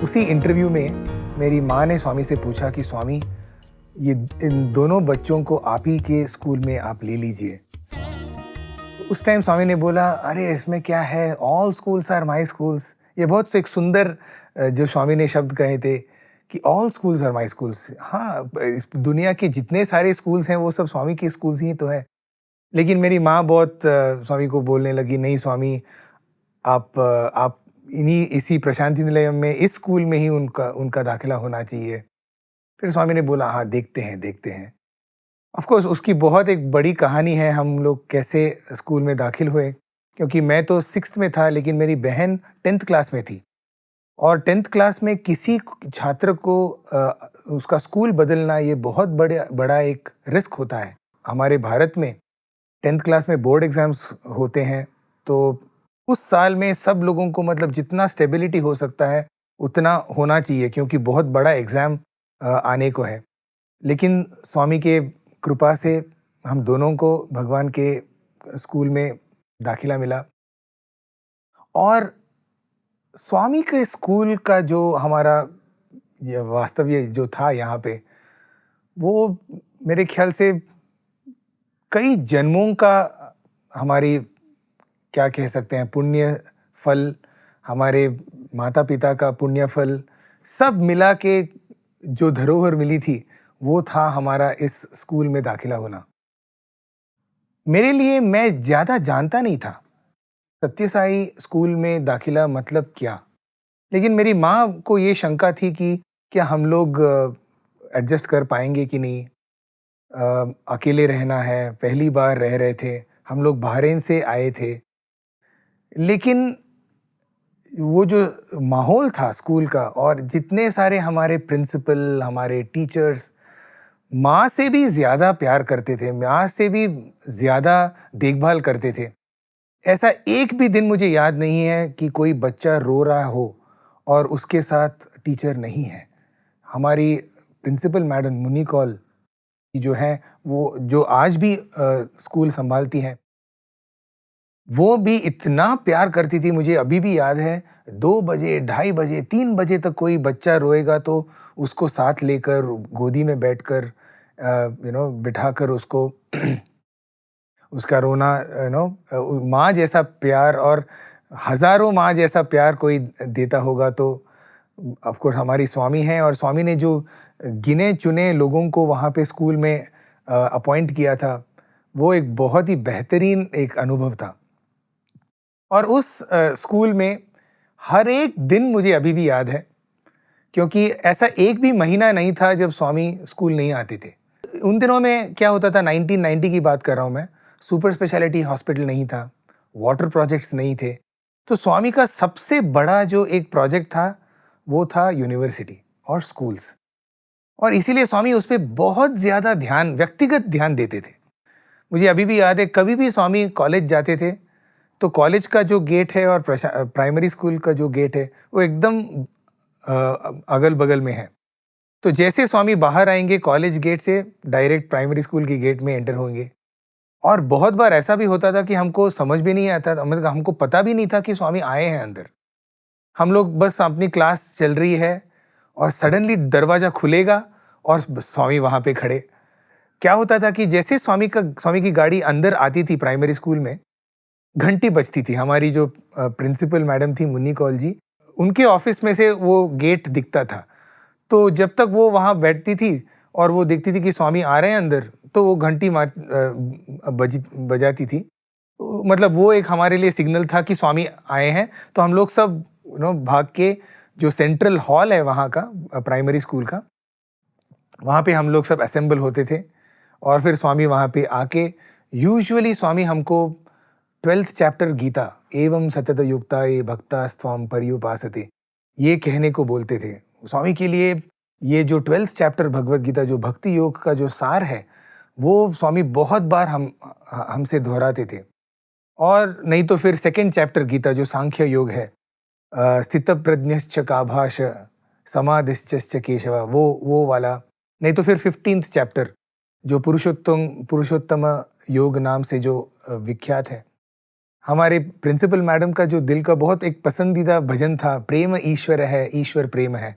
उसी इंटरव्यू में मेरी माँ ने स्वामी से पूछा कि स्वामी, ये इन दोनों बच्चों को आप ही के स्कूल में आप ले लीजिए। तो उस टाइम स्वामी ने बोला, अरे इसमें क्या है, all schools are my schools. ये बहुत एक सुंदर जो स्वामी ने शब्द कहे थे कि all schools are my schools. हाँ, इस दुनिया के जितने सारे स्कूल्स हैं वो सब स्वामी के स्कूल्स ही तो है। लेकिन मेरी माँ बहुत स्वामी को बोलने लगी, नहीं स्वामी, आप इसी प्रशांति निलयम में, इस स्कूल में ही उनका उनका दाखिला होना चाहिए। फिर स्वामी ने बोला, हाँ देखते हैं देखते हैं। ऑफ कोर्स उसकी बहुत एक बड़ी कहानी है, हम लोग कैसे स्कूल में दाखिल हुए, क्योंकि मैं तो 6th में था लेकिन मेरी बहन 10th क्लास में थी। और 10th क्लास में किसी छात्र को उसका स्कूल बदलना ये बहुत बड़ा एक रिस्क होता है। हमारे भारत में 10th क्लास में बोर्ड एग्जाम्स होते हैं, तो उस साल में सब लोगों को मतलब जितना स्टेबिलिटी हो सकता है उतना होना चाहिए, क्योंकि बहुत बड़ा एग्ज़ाम आने को है। लेकिन स्वामी के कृपा से हम दोनों को भगवान के स्कूल में दाखिला मिला। और स्वामी के स्कूल का जो हमारा ये वास्तव्य जो था यहाँ पे, वो मेरे ख्याल से कई जन्मों का हमारी क्या कह सकते हैं पुण्य फल, हमारे माता पिता का पुण्य फल, सब मिला के जो धरोहर मिली थी वो था हमारा इस स्कूल में दाखिला होना। मेरे लिए मैं ज़्यादा जानता नहीं था सत्य साई स्कूल में दाखिला मतलब क्या। लेकिन मेरी माँ को ये शंका थी कि क्या हम लोग एडजस्ट कर पाएंगे कि नहीं। अकेले रहना है, पहली बार रह रहे थे, हम लोग बहरीन से आए थे। लेकिन वो जो माहौल था स्कूल का, और जितने सारे हमारे प्रिंसिपल, हमारे टीचर्स माँ से भी ज़्यादा प्यार करते थे, माँ से भी ज़्यादा देखभाल करते थे। ऐसा एक भी दिन मुझे याद नहीं है कि कोई बच्चा रो रहा हो और उसके साथ टीचर नहीं है। हमारी प्रिंसिपल मैडम मुन्नी कौल जो हैं, वो जो आज भी स्कूल संभालती हैं, वो भी इतना प्यार करती थी। मुझे अभी भी याद है, 2 बजे, ढाई बजे, 3 बजे तक कोई बच्चा रोएगा तो उसको साथ लेकर गोदी में बैठकर बिठाकर उसको उसका रोना माँ जैसा प्यार, और हज़ारों माँ जैसा प्यार कोई देता होगा तो ऑफ कोर्स हमारी स्वामी हैं। और स्वामी ने जो गिने-चुने लोगों को वहाँ पे स्कूल में अपॉइंट किया था, वो एक बहुत ही बेहतरीन एक अनुभव था। और उस स्कूल में हर एक दिन मुझे अभी भी याद है, क्योंकि ऐसा एक भी महीना नहीं था जब स्वामी स्कूल नहीं आते थे। उन दिनों में क्या होता था, 1990 की बात कर रहा हूँ मैं, सुपर स्पेशलिटी हॉस्पिटल नहीं था, वाटर प्रोजेक्ट्स नहीं थे। तो स्वामी का सबसे बड़ा जो एक प्रोजेक्ट था वो था यूनिवर्सिटी और स्कूल्स। और इसीलिए स्वामी उस पे बहुत ज़्यादा ध्यान, व्यक्तिगत ध्यान देते थे। मुझे अभी भी याद है, कभी भी स्वामी कॉलेज जाते थे तो कॉलेज का जो गेट है और प्राइमरी स्कूल का जो गेट है वो एकदम अगल-बगल में है। तो जैसे स्वामी बाहर आएंगे कॉलेज गेट से, डायरेक्ट प्राइमरी स्कूल के गेट में एंटर होंगे। और बहुत बार ऐसा भी होता था कि हमको समझ भी नहीं आता था, मतलब हमको पता भी नहीं था कि स्वामी आए हैं अंदर। हम लोग बस अपनी क्लास चल रही है और सडनली दरवाज़ा खुलेगा और स्वामी वहाँ पे खड़े। क्या होता था कि जैसे स्वामी की गाड़ी अंदर आती थी प्राइमरी स्कूल में, घंटी बजती थी। हमारी जो प्रिंसिपल मैडम थी मुन्नी कौल जी, उनके ऑफिस में से वो गेट दिखता था। तो जब तक वो वहाँ बैठती थी और वो देखती थी कि स्वामी आ रहे हैं अंदर, तो वो घंटी बजाती थी। मतलब वो एक हमारे लिए सिग्नल था कि स्वामी आए हैं। तो हम लोग सब भाग के जो सेंट्रल हॉल है वहाँ का, प्राइमरी स्कूल का, वहाँ पे हम लोग सब असेंबल होते थे। और फिर स्वामी वहाँ पे आके, यूजुअली स्वामी हमको 12th चैप्टर गीता, एवं सतत युक्ता ये भक्ता स्वाम पर्युपासते, ये कहने को बोलते थे। स्वामी के लिए ये जो 12th चैप्टर भगवत गीता, जो भक्ति योग का जो सार है, वो स्वामी बहुत बार हमसे दोहराते थे। और नहीं तो फिर 2nd चैप्टर गीता जो सांख्य योग है, स्थित प्रज्ञश्च काभाष समाधिश्च केशव, वो वाला। नहीं तो फिर 15th चैप्टर जो पुरुषोत्तम योग नाम से जो विख्यात है, हमारे प्रिंसिपल मैडम का जो दिल का बहुत एक पसंदीदा भजन था, प्रेम ईश्वर है, ईश्वर प्रेम है।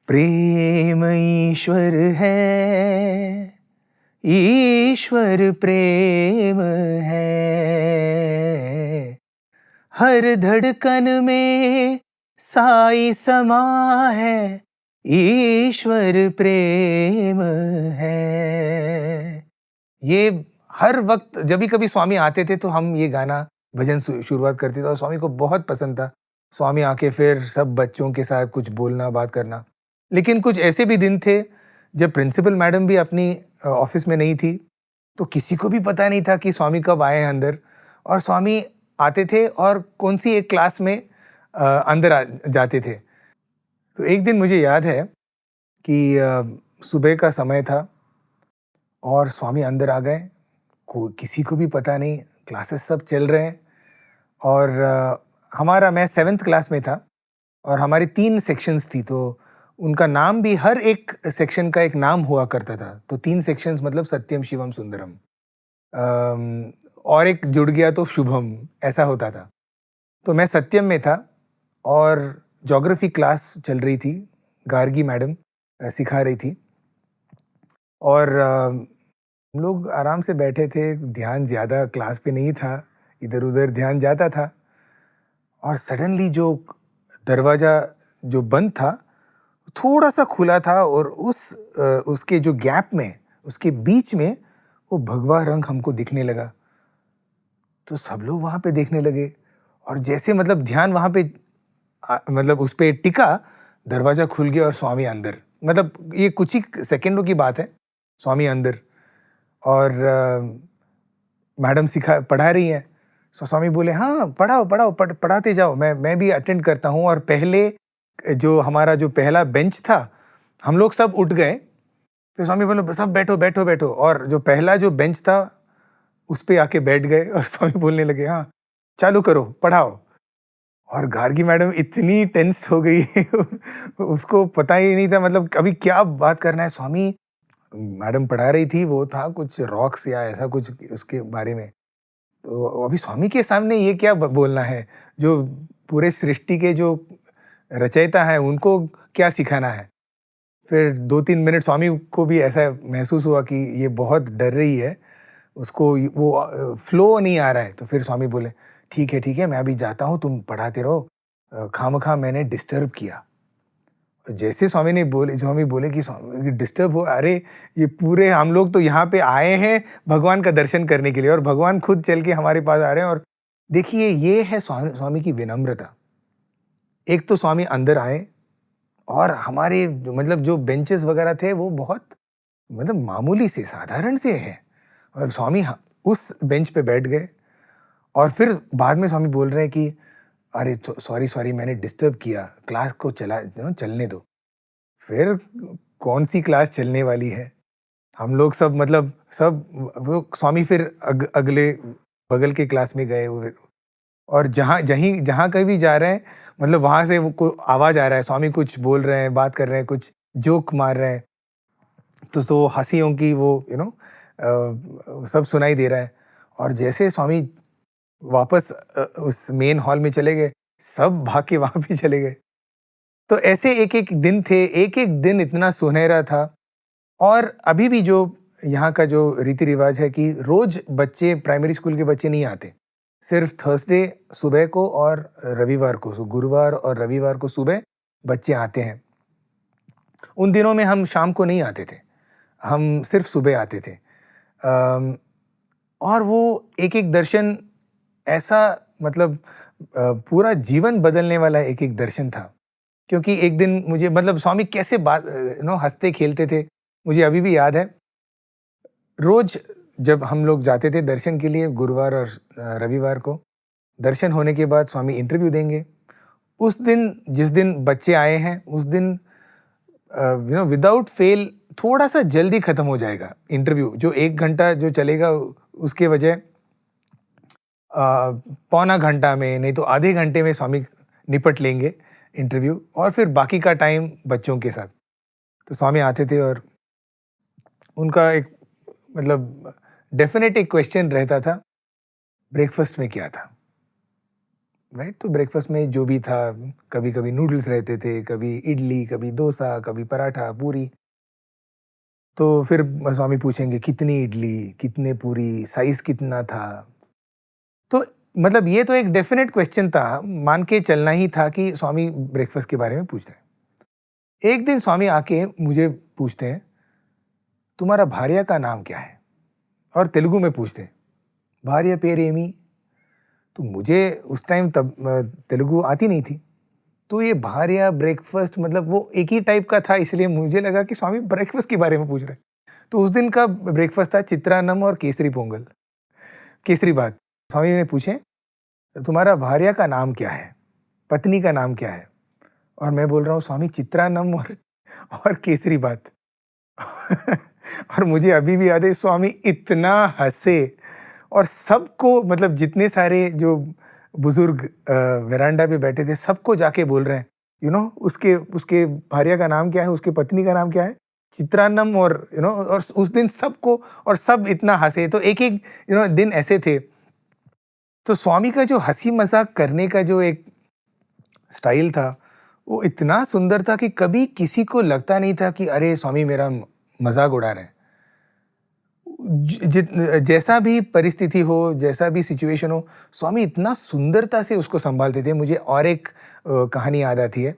प्रेम ईश्वर है, ईश्वर प्रेम है, हर धड़कन में साई समा है, ईश्वर प्रेम है। ये हर वक्त जब भी कभी स्वामी आते थे तो हम ये गाना भजन शुरुआत करते थे और स्वामी को बहुत पसंद था। स्वामी आके फिर सब बच्चों के साथ कुछ बोलना, बात करना। लेकिन कुछ ऐसे भी दिन थे जब प्रिंसिपल मैडम भी अपनी ऑफिस में नहीं थी, तो किसी को भी पता नहीं था कि स्वामी कब आए हैं अंदर। और स्वामी आते थे और कौन सी एक क्लास में अंदर जाते थे। तो एक दिन मुझे याद है कि सुबह का समय था और स्वामी अंदर आ गए। किसी को भी पता नहीं, क्लासेस सब चल रहे हैं। और मैं 7th क्लास में था और हमारी 3 सेक्शंस थी, तो उनका नाम भी हर एक सेक्शन का एक नाम हुआ करता था। तो 3 सेक्शंस मतलब सत्यम, शिवम, सुंदरम। और एक जुड़ गया तो शुभम, ऐसा होता था। तो मैं सत्यम में था और ज्योग्राफी क्लास चल रही थी, गार्गी मैडम सिखा रही थी। और हम लोग आराम से बैठे थे, ध्यान ज़्यादा क्लास पे नहीं था, इधर-उधर ध्यान जाता था। और सडनली जो दरवाज़ा जो बंद था, थोड़ा-सा खुला था और उसके जो गैप में, उसके बीच में वो भगवा रंग हमको दिखने लगा। तो सब लोग वहाँ पे देखने लगे और जैसे मतलब ध्यान वहाँ पे मतलब उस पे टिका, दरवाज़ा खुल गया और स्वामी अंदर। मतलब ये कुछ ही सेकंडों की बात है, स्वामी अंदर। और मैडम पढ़ा रही हैं। सो स्वामी बोले, हाँ पढ़ाओ, पढ़ाते जाओ, मैं भी अटेंड करता हूँ। और पहले जो हमारा जो पहला बेंच था, हम लोग सब उठ गए। फिर स्वामी बोले, सब बैठो। और जो पहला जो बेंच था उस पे आके बैठ गए और स्वामी बोलने लगे, हाँ चालू करो, पढ़ाओ। और गार्गी मैडम इतनी टेंस हो गई उसको पता ही नहीं था मतलब अभी क्या बात करना है। स्वामी, मैडम पढ़ा रही थी, वो था कुछ रॉक्स या ऐसा कुछ उसके बारे में। तो अभी स्वामी के सामने ये क्या बोलना है, जो पूरे सृष्टि के जो रचयिता है उनको क्या सिखाना है। फिर 2-3 मिनट स्वामी को भी ऐसा महसूस हुआ कि ये बहुत डर रही है, उसको वो फ्लो नहीं आ रहा है। तो फिर स्वामी बोले, ठीक है, मैं अभी जाता हूँ, तुम पढ़ाते रहो, खामखा मैंने डिस्टर्ब किया। जैसे स्वामी बोले कि स्वामी डिस्टर्ब हो, अरे ये पूरे हम लोग तो यहाँ पे आए हैं भगवान का दर्शन करने के लिए और भगवान खुद चल के हमारे पास आ रहे हैं। और देखिए ये है स्वामी की विनम्रता। एक तो स्वामी अंदर आए और हमारे मतलब जो बेंचेस वगैरह थे वो बहुत मतलब मामूली से, साधारण से हैं, और स्वामी उस बेंच पे बैठ गए। और फिर बाद में स्वामी बोल रहे हैं कि अरे सॉरी मैंने डिस्टर्ब किया, क्लास को चलने दो। फिर कौन सी क्लास चलने वाली है, हम लोग सब मतलब सब वो स्वामी फिर अगले बगल के क्लास में गए हुए। और जहाँ कहीं भी जा रहे हैं मतलब वहाँ से वो आवाज़ आ रहा है, स्वामी कुछ बोल रहे हैं, बात कर रहे हैं, कुछ जोक मार रहे हैं। तो हंसियों की वो सब सुनाई दे रहा है। और जैसे स्वामी वापस उस मेन हॉल में चले गए, सब भाग के वहाँ पे चले गए। तो ऐसे एक-एक दिन थे, एक-एक दिन इतना सुनहरा था। और अभी भी जो यहाँ का जो रीति-रिवाज है कि रोज़ बच्चे, प्राइमरी स्कूल के बच्चे नहीं आते। सिर्फ थर्सडे सुबह को और रविवार को, गुरुवार और रविवार को सुबह बच्चे आते हैं। उन दिनों में हम शाम को नहीं आते थे, हम सिर्फ सुबह आते थे। और वो एक-एक दर्शन ऐसा मतलब पूरा जीवन बदलने वाला एक-एक दर्शन था। क्योंकि एक दिन मुझे मतलब स्वामी कैसे हँसते खेलते थे, मुझे अभी भी याद है। रोज़ जब हम लोग जाते थे दर्शन के लिए गुरुवार और रविवार को, दर्शन होने के बाद स्वामी इंटरव्यू देंगे। उस दिन जिस दिन बच्चे आए हैं उस दिन विदाउट फेल थोड़ा-सा जल्दी ख़त्म हो जाएगा इंटरव्यू। जो 1 घंटा जो चलेगा उसके बजाय पौना घंटा में, नहीं तो आधे घंटे में स्वामी निपट लेंगे इंटरव्यू और फिर बाकी का टाइम बच्चों के साथ। तो स्वामी आते थे और उनका एक मतलब डेफ़िनेट एक क्वेश्चन रहता था ब्रेकफास्ट में क्या था, राइट? तो ब्रेकफास्ट में जो भी था, कभी कभी नूडल्स रहते थे, कभी इडली, कभी डोसा, कभी पराठा, पूरी। तो फिर स्वामी पूछेंगे कितनी इडली, कितने पूरी, साइज कितना था। तो मतलब ये तो एक डेफिनेट क्वेश्चन था, मान के चलना ही था कि स्वामी ब्रेकफास्ट के बारे में पूछ रहे हैं। एक दिन स्वामी आके मुझे पूछते हैं, तुम्हारा भार्या का नाम क्या है? और तेलुगु में पूछते हैं, भार्या पेरेमी। तो मुझे उस टाइम तब तेलुगु आती नहीं थी, तो ये भार्या ब्रेकफास्ट मतलब वो एक ही टाइप का था, इसलिए मुझे लगा कि स्वामी ब्रेकफास्ट के बारे में पूछ रहे हैं। तो उस दिन का ब्रेकफास्ट था चित्रान्नम और केसरी पोंगल, केसरी बात। स्वामी ने पूछे, तुम्हारा भार्या का नाम क्या है, पत्नी का नाम क्या है? और मैं बोल रहा हूँ स्वामी चित्रान्नम और केसरी बात। और मुझे अभी भी याद है, स्वामी इतना हंसे और सबको, मतलब जितने सारे जो बुजुर्ग वेरांडा पे बैठे थे, सबको जाके बोल रहे हैं, उसके उसके भार्या का नाम क्या है, उसके पत्नी का नाम क्या है, चित्रान्नम। और और उस दिन सबको, और सब इतना हंसे। तो एक एक दिन ऐसे थे। तो स्वामी का जो हंसी मजाक करने का जो एक स्टाइल था, वो इतना सुंदर था कि कभी किसी को लगता नहीं था कि अरे स्वामी मेरा मजाक उड़ा रहे हैं। जैसा भी परिस्थिति हो, जैसा भी सिचुएशन हो, स्वामी इतना सुंदरता से उसको संभालते थे। मुझे और एक कहानी याद आती है।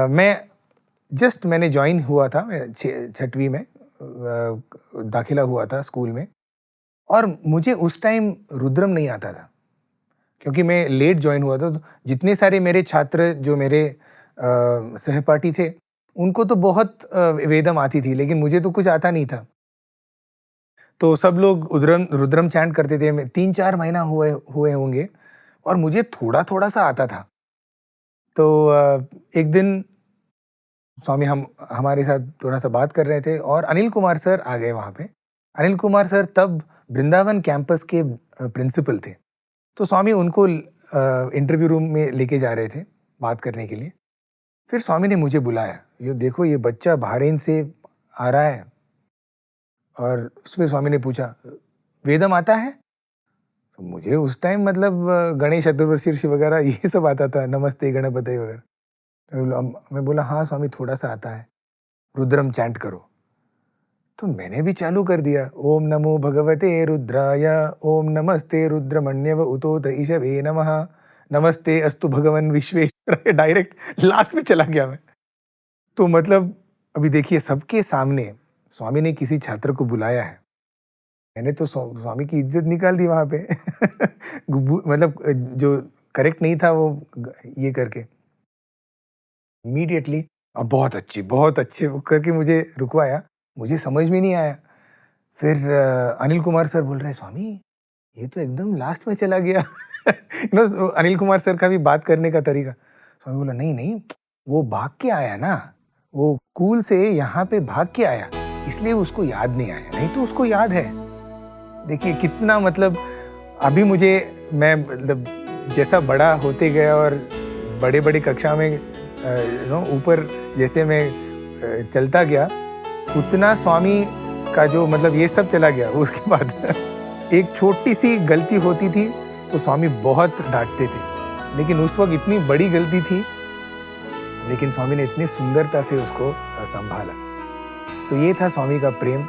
मैंने ज्वाइन हुआ था, मैं 6वीं में दाखिला हुआ था स्कूल में, और मुझे उस टाइम रुद्रम नहीं आता था, क्योंकि मैं लेट ज्वाइन हुआ था। तो जितने सारे मेरे छात्र जो मेरे सहपाठी थे, उनको तो बहुत वेदम आती थी, लेकिन मुझे तो कुछ आता नहीं था। तो सब लोग रुद्रम चैंट करते थे। 3-4 महीना हुए होंगे, और मुझे थोड़ा थोड़ा सा आता था। तो एक दिन स्वामी हमारे साथ थोड़ा सा बात कर रहे थे, और अनिल कुमार सर आ गए वहाँ पे। अनिल कुमार सर तब वृंदावन कैंपस के प्रिंसिपल थे। तो स्वामी उनको इंटरव्यू रूम में लेके जा रहे थे बात करने के लिए। फिर स्वामी ने मुझे बुलाया, ये देखो ये बच्चा बहरीन से आ रहा है। और उसमें स्वामी ने पूछा, वेदम आता है? तो मुझे उस टाइम मतलब गणेश चतुर्दशी वगैरह ये सब आता था, नमस्ते गणपति वगैरह। तो मैं बोला, हाँ स्वामी थोड़ा सा आता है, रुद्रम चैंट करो। तो मैंने भी चालू कर दिया, ओम नमो भगवते रुद्राय, ओम नमस्ते रुद्रमण्यव उतोत ईशवे नमः, नमस्ते अस्तु भगवन विश्वेश्वराय। डायरेक्ट लास्ट में चला गया मैं। तो मतलब अभी देखिए, सबके सामने स्वामी ने किसी छात्र को बुलाया है, मैंने तो स्वामी की इज्जत निकाल दी वहां पे। मतलब जो करेक्ट नहीं था वो ये करके इमीडिएटली, अब बहुत अच्छे वो करके मुझे रुकवाया। मुझे समझ में नहीं आया। फिर अनिल कुमार सर बोल रहे हैं, स्वामी ये तो एकदम लास्ट में चला गया। अनिल कुमार सर का भी बात करने का तरीका। स्वामी बोला, नहीं नहीं, वो भाग के आया ना, वो स्कूल से यहाँ पे भाग के आया, इसलिए उसको याद नहीं आया, नहीं तो उसको याद है। देखिए कितना, मतलब अभी मैं मतलब जैसा बड़ा होते गया और बड़े बड़े कक्षा में ऊपर जैसे मैं चलता गया, उतना स्वामी का जो मतलब ये सब चला गया। उसके बाद एक छोटी सी गलती होती थी तो स्वामी बहुत डांटते थे, लेकिन उस वक्त इतनी बड़ी गलती थी, लेकिन स्वामी ने इतनी सुंदरता से उसको संभाला। तो ये था स्वामी का प्रेम।